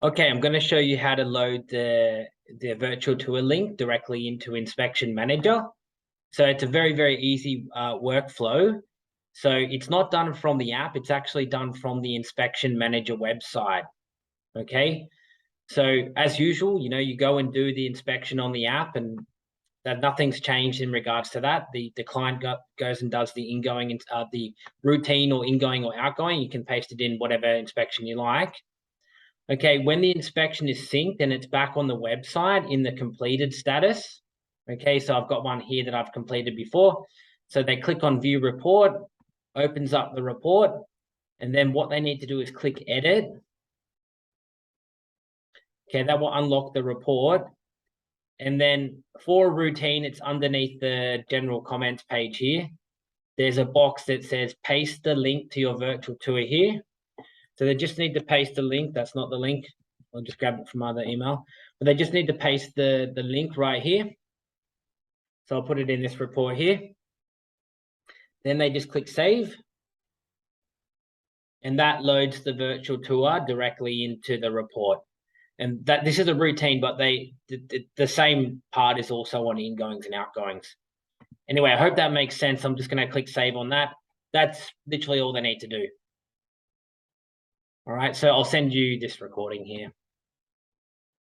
Okay, I'm going to show you how to load the virtual tour link directly into Inspection Manager. So it's a very, very easy workflow. So it's not done from the app, it's actually done from the Inspection Manager website. Okay, so as usual, you go and do the inspection on the app, and that nothing's changed in regards to that. The client goes and does the ingoing, the routine or ingoing or outgoing. You can paste it in whatever inspection you like. Okay, when the inspection is synced and it's back on the website in the completed status. Okay, so I've got one here that I've completed before. So they click on view report, opens up the report, and then what they need to do is click edit. Okay, that will unlock the report. And then for routine, it's underneath the general comments page here. There's a box that says paste the link to your virtual tour here. So they just need to paste the link. That's not the link. I'll just grab it from other email. But they just need to paste the link right here. So I'll put it in this report here. Then they just click save. And that loads the virtual tour directly into the report. And that this is a routine, but the same part is also on ingoings and outgoings. Anyway, I hope that makes sense. I'm just going to click save on that. That's literally all they need to do. All right, so I'll send you this recording here.